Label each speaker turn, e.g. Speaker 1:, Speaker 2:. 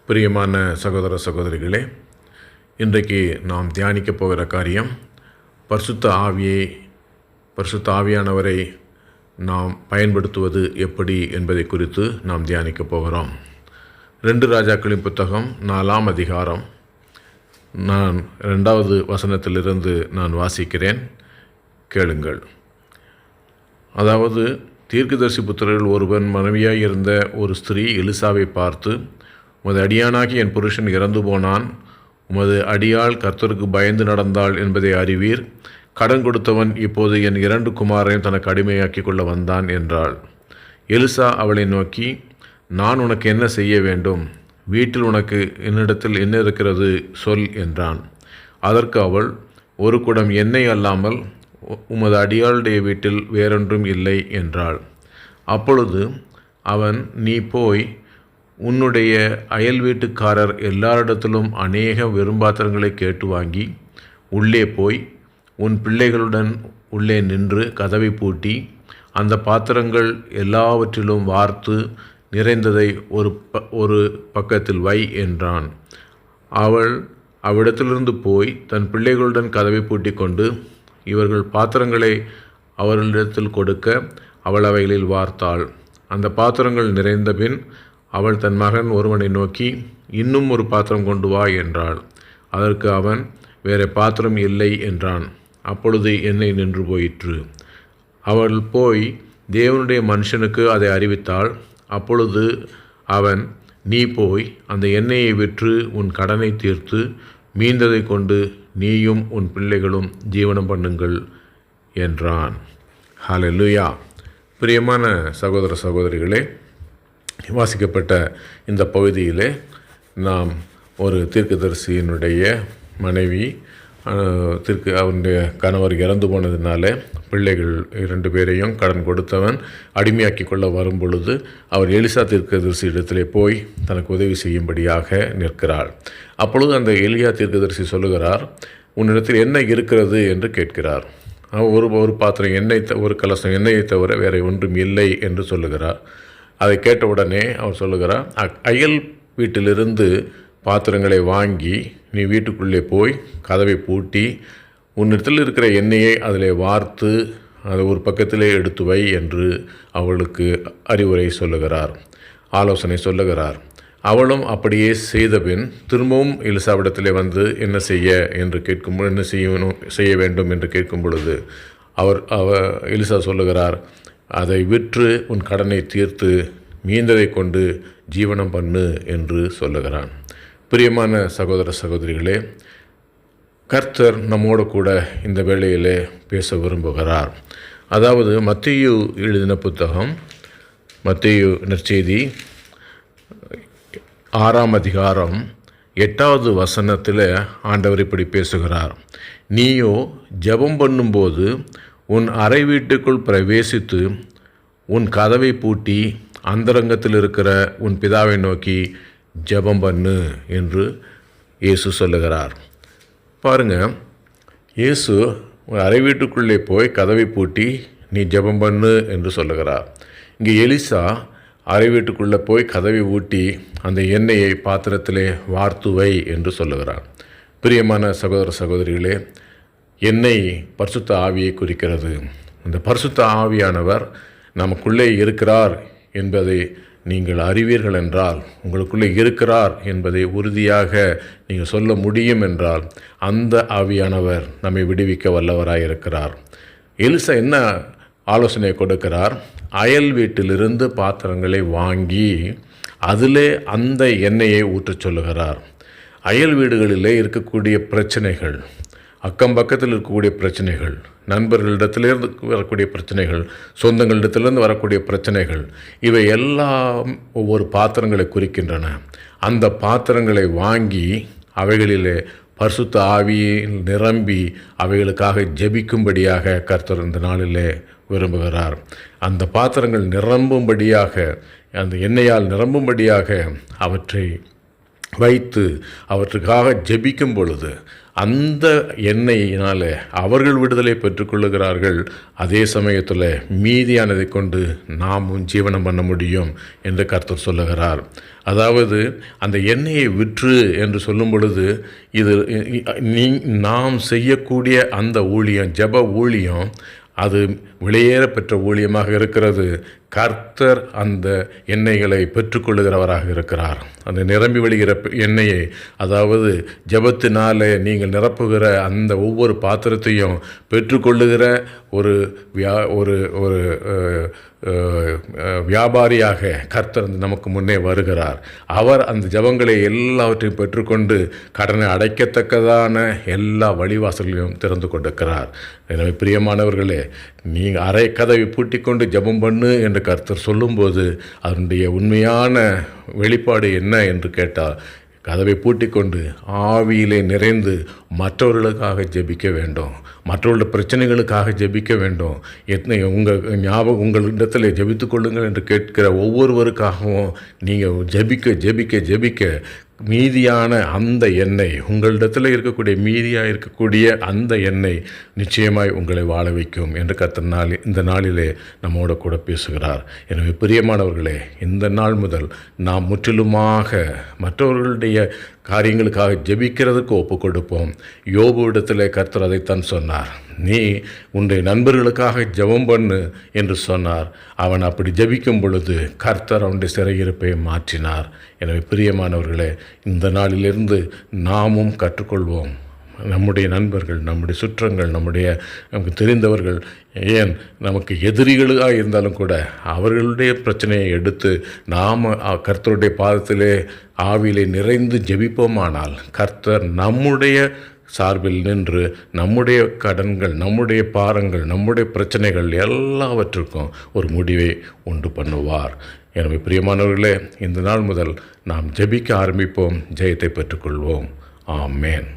Speaker 1: பிரியமான சகோதர சகோதரிகளே, இன்றைக்கு நாம் தியானிக்க போகிற காரியம் பரிசுத்த ஆவியானவரை நாம் பயன்படுத்துவது எப்படி என்பதை குறித்து நாம் தியானிக்க போகிறோம். 2 ராஜாக்களின் புத்தகம் 4ஆம் அதிகாரம், நான் 2வது வசனத்திலிருந்து நான் வாசிக்கிறேன், கேளுங்கள். அதாவது, தீர்க்கதரிசி புத்திரர்கள் ஒருவன் மனைவியாய் இருந்த ஒரு ஸ்திரீ எலிசாவை பார்த்து, உமது அடியானாகி என் புருஷன் இறந்து போனான், உமது அடியாள் கர்த்தருக்கு பயந்து நடந்தாள் என்பதை அறிவீர். கடன் கொடுத்தவன் இப்போது என் 2 குமாரையும் தனக்கு அடிமையாக்கி கொள்ள வந்தான் என்றாள். எலிசா அவளை நோக்கி, நான் உனக்கு என்ன செய்ய வேண்டும்? வீட்டில் உனக்கு என்னிடத்தில் என்ன இருக்கிறது சொல் என்றான். அதற்கு அவள், ஒரு குடம் எண்ணெய் அல்லாமல் உமது அடியாளுடைய வீட்டில் வேறொன்றும் இல்லை என்றாள். அப்பொழுது அவன், நீ போய் உன்னுடைய அயல் வீட்டுக்காரர் எல்லாரிடத்திலும் அநேக வெறும்பாத்திரங்களை கேட்டு வாங்கி உள்ளே போய் உன் பிள்ளைகளுடன் உள்ளே நின்று கதவை பூட்டி அந்த பாத்திரங்கள் எல்லாவற்றிலும் வார்த்து நிறைந்ததை ஒரு பக்கத்தில் வை என்றான். அவள் அவ்விடத்திலிருந்து போய் தன் பிள்ளைகளுடன் கதவை பூட்டி கொண்டு இவர்கள் பாத்திரங்களை அவர்களிடத்தில் கொடுக்க அவள் அவைகளில் வார்த்தாள். அந்த பாத்திரங்கள் நிறைந்த பின் அவள் தன் மகன் ஒருவனை நோக்கி, இன்னும் ஒரு பாத்திரம் கொண்டு வா என்றாள். அதற்கு அவன், வேறு பாத்திரம் இல்லை என்றான். அப்பொழுது எண்ணெய் நின்று போயிற்று. அவள் போய் தேவனுடைய மனுஷனுக்கு அதை அறிவித்தாள். அப்பொழுது அவன், நீ போய் அந்த எண்ணெயை விற்று உன் கடனை தீர்த்து மீந்ததை கொண்டு நீயும் உன் பிள்ளைகளும் ஜீவனம் பண்ணுங்கள் என்றான். ஹல்லேலூயா. பிரியமான சகோதர சகோதரிகளே, வாசிக்கப்பட்ட இந்த பகுதியிலே நாம் ஒரு தீர்க்கதரிசியினுடைய மனைவி அவனுடைய கணவர் இறந்து போனதுனால பிள்ளைகள் 2 பேரையும் கடன் கொடுத்தவன் அடிமையாக்கி கொள்ள வரும் பொழுது அவர் எலிசா தீர்க்கதரிசி இடத்திலே போய் தனக்கு உதவி செய்யும்படியாக நிற்கிறாள். அப்பொழுது அந்த எலியா தீர்க்கதரிசி சொல்லுகிறார், உன்னிடத்தில் என்ன இருக்கிறது என்று கேட்கிறார். ஒரு பாத்திரம் எண்ணெய், ஒரு கலசம் எண்ணெயை தவிர வேறு ஒன்றும் இல்லை என்று சொல்லுகிறார். அதை கேட்டவுடனே அவர் சொல்லுகிறார், அயல் வீட்டிலிருந்து பாத்திரங்களை வாங்கி நீ வீட்டுக்குள்ளே போய் கதவை பூட்டி உன்னிடத்தில் இருக்கிற எண்ணெயை அதில் வார்த்து அதை ஒரு பக்கத்திலே எடுத்து வை என்று அவளுக்கு அறிவுரை சொல்லுகிறார், ஆலோசனை சொல்லுகிறார். அவளும் அப்படியே செய்தபின் திரும்பவும் எலிசாவிடத்திலே வந்து என்ன செய்ய வேண்டும் என்று கேட்கும் பொழுது எலிசா சொல்லுகிறார், அதை விற்று உன் கடனை தீர்த்து மீந்ததை கொண்டு ஜீவனம் பண்ணு என்று சொல்லுகிறான். பிரியமான சகோதர சகோதரிகளே, கர்த்தர் நம்மோடு கூட இந்த வேளையிலே பேச விரும்புகிறார். அதாவது, மத்தேயு எழுதின புத்தகம், மத்தேயு நற்செய்தி 6ஆம் அதிகாரம் 8வது வசனத்தில் ஆண்டவர் இப்படி பேசுகிறார். நீயோ ஜெபம் பண்ணும்போது உன் அறை வீட்டுக்குள் பிரவேசித்து உன் கதவை பூட்டி அந்தரங்கத்தில் இருக்கிற உன் பிதாவை நோக்கி ஜெபம் பண்ணு என்று இயேசு சொல்லுகிறார். பாருங்கள், இயேசு அறை வீட்டுக்குள்ளே போய் கதவை பூட்டி நீ ஜெபம் பண்ணு என்று சொல்லுகிறார். இங்கே எலிசா அறை வீட்டுக்குள்ளே போய் கதவை ஊட்டி அந்த எண்ணெயை பாத்திரத்திலே வார்த்துவை என்று சொல்லுகிறார். பிரியமான சகோதர சகோதரிகளே, எண்ணெய் பரிசுத்த ஆவியை குறிக்கிறது. இந்த பரிசுத்த ஆவியானவர் நமக்குள்ளே இருக்கிறார் என்பதை நீங்கள் அறிவீர்கள் என்றால், உங்களுக்குள்ளே இருக்கிறார் என்பதை உறுதியாக நீங்கள் சொல்ல முடியும் என்றால், அந்த ஆவியானவர் நம்மை விடுவிக்க வல்லவராயிருக்கிறார். எலிசா என்ன ஆலோசனை கொடுக்கிறார்? அயல் வீட்டிலிருந்து பாத்திரங்களை வாங்கி அதிலே அந்த எண்ணெயை ஊற்றச் சொல்லுகிறார். அயல் வீடுகளிலே இருக்கக்கூடிய பிரச்சனைகள், அக்கம் பக்கத்தில் இருக்கக்கூடிய பிரச்சனைகள், நண்பர்களிடத்திலிருந்து வரக்கூடிய பிரச்சனைகள், சொந்தங்களிடத்திலிருந்து வரக்கூடிய பிரச்சனைகள், இவை எல்லாம் ஒவ்வொரு பாத்திரங்களை குறிக்கின்றன. அந்த பாத்திரங்களை வாங்கி அவைகளிலே பரிசுத்த ஆவியில் நிரம்பி அவைகளுக்காக ஜெபிக்கும்படியாக கர்த்தர் இந்த நாளிலே விரும்புகிறார். அந்த பாத்திரங்கள் நிரம்பும்படியாக, அந்த எண்ணெயால் நிரம்பும்படியாக அவற்றை வைத்து அவற்றுக்காக ஜெபிக்கும் பொழுது அந்த எண்ணெயினால் அவர்கள் விடுதலை பெற்றுக்கொள்ளுகிறார்கள். அதே சமயத்தில் மீதியானதை கொண்டு நாமும் ஜீவனம் பண்ண முடியும் என்று கர்த்தர் சொல்லுகிறார். அதாவது அந்த எண்ணெயை விற்று என்று சொல்லும் பொழுது இது நாம் செய்யக்கூடிய அந்த ஊழியம், ஜெப ஊழியம், அது விலையேற பெற்ற ஊழியமாக இருக்கிறது. கர்த்தர் அந்த எண்ணெய்களை பெற்றுக்கொள்ளுகிறவராக இருக்கிறார். அந்த நிரம்பி வழிகிற எண்ணெயை, அதாவது ஜெபத்தினாலே நீங்கள் நிரப்புகிற அந்த ஒவ்வொரு பாத்திரத்தையும் பெற்றுக்கொள்ளுகிற ஒரு ஒரு வியாபாரியாக கர்த்தர் நமக்கு முன்னே வருகிறார். அவர் அந்த ஜெபங்களை எல்லாவற்றையும் பெற்றுக்கொண்டு கடனை அடைக்கத்தக்கதான எல்லா வழிவாசல்களையும் திறந்து கொண்டிருக்கிறார். எனவே பிரியமானவர்களே, நீங்கள் அரை கதவை பூட்டிக்கொண்டு ஜெபம் பண்ணு என்று கர்த்தர் சொல்லும்போது அதனுடைய உண்மையான வெளிப்பாடு என்ன என்று கேட்டால், கதவை பூட்டிக்கொண்டு ஆவியிலே நிறைந்து மற்றவர்களுக்காக ஜெபிக்க வேண்டும், மற்றவர்களுடைய பிரச்சனைகளுக்காக ஜெபிக்க வேண்டும். உங்களிடத்தில் ஜெபித்து கொள்ளுங்கள் என்று கேட்கிற ஒவ்வொருவருக்காகவும் நீங்கள் ஜெபிக்க மீதியான அந்த எண்ணெய், உங்களிடத்தில் இருக்கக்கூடிய மீதியாக இருக்கக்கூடிய அந்த எண்ணெய் நிச்சயமாய் உங்களை வாழ வைக்கும் என்று கர்த்தர் இந்த நாளிலே நம்மோட கூட பேசுகிறார். எனவே பிரியமானவர்களே, இந்த நாள் முதல் நாம் முற்றிலுமாக மற்றவர்களுடைய காரியங்களுக்காக ஜெபிக்கிறதுக்கு ஒப்பு கொடுப்போம். யோபுவிடத்தில் கர்த்தர் அதைத்தான் சொன்னார். நீ உன்னுடைய நண்பர்களுக்காக ஜெபம் பண்ணு என்று சொன்னார். அவன் அப்படி ஜெபிக்கும் பொழுது கர்த்தர் அவனுடைய சிறையிருப்பை மாற்றினார். எனவே பிரியமானவர்களே, இந்த நாளிலிருந்து நாமும் கற்றுக்கொள்வோம். நம்முடைய நண்பர்கள், நம்முடைய சுற்றங்கள், நமக்கு தெரிந்தவர்கள், ஏன் நமக்கு எதிரிகளாக இருந்தாலும் கூட அவர்களுடைய பிரச்சனையை எடுத்து நாம் கர்த்தருடைய பாதத்திலே ஆவியிலே நிறைந்து ஜெபிப்போமானால் கர்த்தர் நம்முடைய சார்பில் நின்று நம்முடைய கடன்கள், நம்முடைய பாரங்கள், நம்முடைய பிரச்சனைகள் எல்லாவற்றுக்கும் ஒரு முடிவை உண்டு பண்ணுவார். எனவே பிரியமானவர்களே, இந்த நாள் முதல் நாம் ஜெபிக்க ஆரம்பிப்போம், ஜெயத்தை பெற்றுக்கொள்வோம். ஆமென்.